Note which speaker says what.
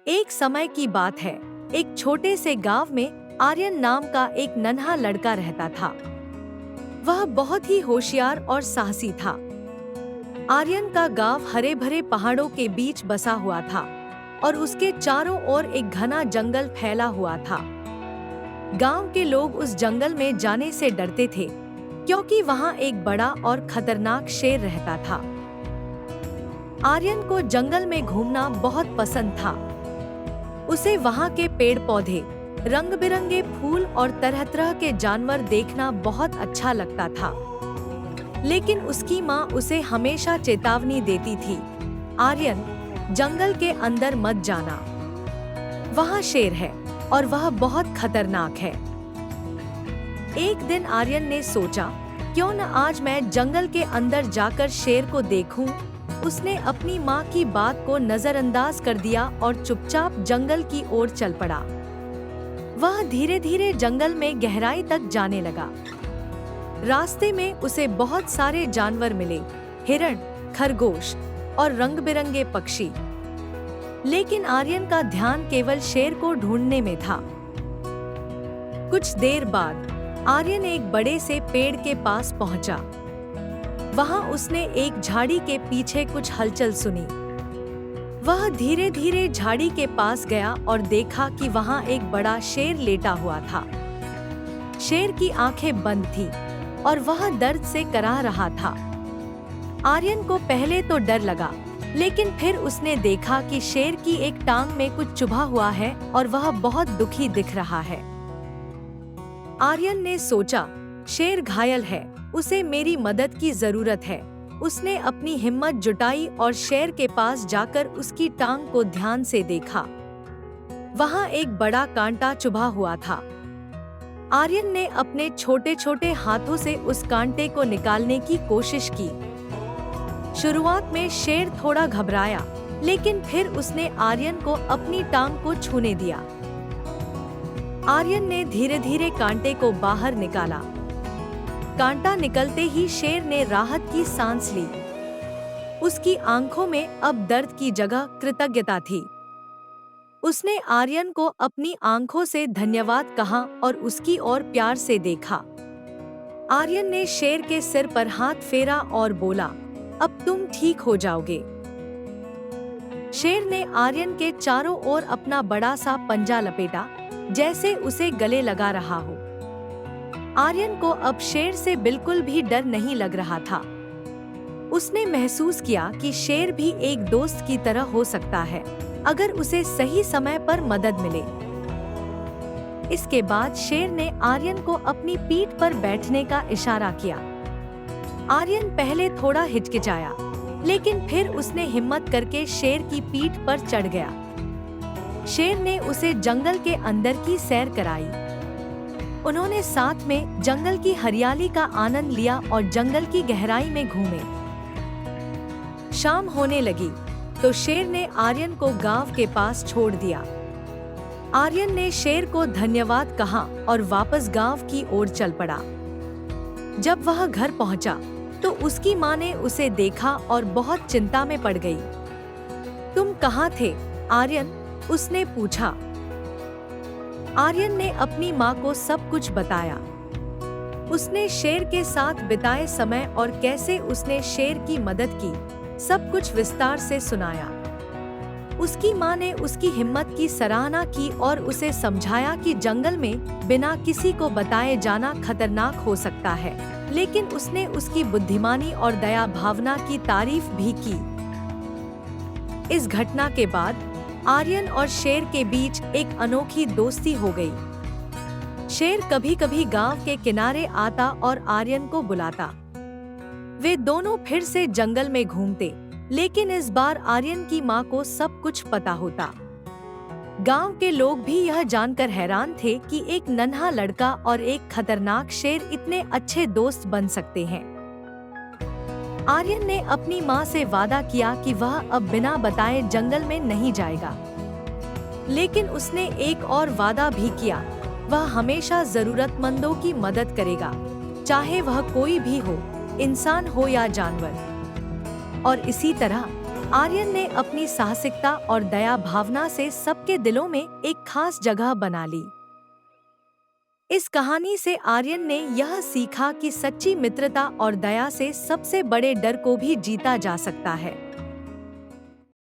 Speaker 1: एक समय की बात है। एक छोटे से गांव में आर्यन नाम का एक नन्हा लड़का रहता था। वह बहुत ही होशियार और साहसी था। आर्यन का गांव हरे भरे पहाड़ों के बीच बसा हुआ था और उसके चारों ओर एक घना जंगल फैला हुआ था। गांव के लोग उस जंगल में जाने से डरते थे क्योंकि वहां एक बड़ा और खतरनाक शेर रहता था। आर्यन को जंगल में घूमना बहुत पसंद था। उसे वहां के पेड़ पौधे, रंग बिरंगे फूल और तरह तरह के जानवर देखना बहुत अच्छा लगता था। लेकिन उसकी माँ उसे हमेशा चेतावनी देती थी, आर्यन, जंगल के अंदर मत जाना। वहाँ शेर है और वह बहुत खतरनाक है। एक दिन आर्यन ने सोचा, क्यों न आज मैं जंगल के अंदर जाकर शेर को देखूं। उसने अपनी माँ की बात को नजरअंदाज कर दिया और चुपचाप जंगल की ओर चल पड़ा। वह धीरे धीरे जंगल में गहराई तक जाने लगा। रास्ते में उसे बहुत सारे जानवर मिले, हिरण, खरगोश और रंग बिरंगे पक्षी। लेकिन आर्यन का ध्यान केवल शेर को ढूंढने में था। कुछ देर बाद आर्यन एक बड़े से पेड़ के पास पहुंचा। वहां उसने एक झाड़ी के पीछे कुछ हलचल सुनी। वह धीरे धीरे झाड़ी के पास गया और देखा कि वहां एक बड़ा शेर लेटा हुआ था। शेर की आंखें बंद थी और वह दर्द से कराह रहा था। आर्यन को पहले तो डर लगा, लेकिन फिर उसने देखा कि शेर की एक टांग में कुछ चुभा हुआ है और वह बहुत दुखी दिख रहा है। आर्यन ने सोचा, शेर घायल है, उसे मेरी मदद की जरूरत है। उसने अपनी हिम्मत जुटाई और शेर के पास जाकर उसकी टांग को ध्यान से देखा। वहां एक बड़ा कांटा चुभा हुआ था। आर्यन ने अपने छोटे छोटे हाथों से उस कांटे को निकालने की कोशिश की। शुरुआत में शेर थोड़ा घबराया, लेकिन फिर उसने आर्यन को अपनी टांग को छूने दिया। आर्यन ने धीरे धीरे कांटे को बाहर निकाला। कांटा निकलते ही शेर ने राहत की सांस ली। उसकी आंखों में अब दर्द की जगह कृतज्ञता थी। उसने आर्यन को अपनी आंखों से धन्यवाद कहा और उसकी ओर प्यार से देखा। आर्यन ने शेर के सिर पर हाथ फेरा और बोला, अब तुम ठीक हो जाओगे। शेर ने आर्यन के चारों ओर अपना बड़ा सा पंजा लपेटा, जैसे उसे गले लगा रहा हो। आर्यन को अब शेर से बिल्कुल भी डर नहीं लग रहा था। उसने महसूस किया कि शेर भी एक दोस्त की तरह हो सकता है, अगर उसे सही समय पर मदद मिले। इसके बाद शेर ने आर्यन को अपनी पीठ पर बैठने का इशारा किया। आर्यन पहले थोड़ा हिचकिचाया, लेकिन फिर उसने हिम्मत करके शेर की पीठ पर चढ़ गया। शेर ने उसे जंगल के अंदर की सैर कराई। उन्होंने साथ में जंगल की हरियाली का आनंद लिया और जंगल की गहराई में घूमे। शाम होने लगी तो शेर ने आर्यन को गांव के पास छोड़ दिया। आर्यन ने शेर को धन्यवाद कहा और वापस गांव की ओर चल पड़ा। जब वह घर पहुंचा तो उसकी मां ने उसे देखा और बहुत चिंता में पड़ गई। तुम कहाँ थे, आर्यन? उसने पूछा। आर्यन ने अपनी माँ को सब कुछ बताया। उसने शेर के साथ बिताए समय और कैसे उसने शेर की मदद की, सब कुछ विस्तार से सुनाया। उसकी माँ ने उसकी हिम्मत की सराहना की और उसे समझाया कि जंगल में बिना किसी को बताए जाना खतरनाक हो सकता है, लेकिन उसने उसकी बुद्धिमानी और दया भावना की तारीफ भी की। इस घटना के बाद आर्यन और शेर के बीच एक अनोखी दोस्ती हो गई। शेर कभी कभी गांव के किनारे आता और आर्यन को बुलाता। वे दोनों फिर से जंगल में घूमते, लेकिन इस बार आर्यन की माँ को सब कुछ पता होता। गांव के लोग भी यह जानकर हैरान थे कि एक नन्हा लड़का और एक खतरनाक शेर इतने अच्छे दोस्त बन सकते हैं। आर्यन ने अपनी माँ से वादा किया कि वह अब बिना बताए जंगल में नहीं जाएगा। लेकिन उसने एक और वादा भी किया, वह हमेशा जरूरतमंदों की मदद करेगा, चाहे वह कोई भी हो, इंसान हो या जानवर। और इसी तरह आर्यन ने अपनी साहसिकता और दया भावना से सबके दिलों में एक खास जगह बना ली। इस कहानी से आर्यन ने यह सीखा कि सच्ची मित्रता और दया से सबसे बड़े डर को भी जीता जा सकता है।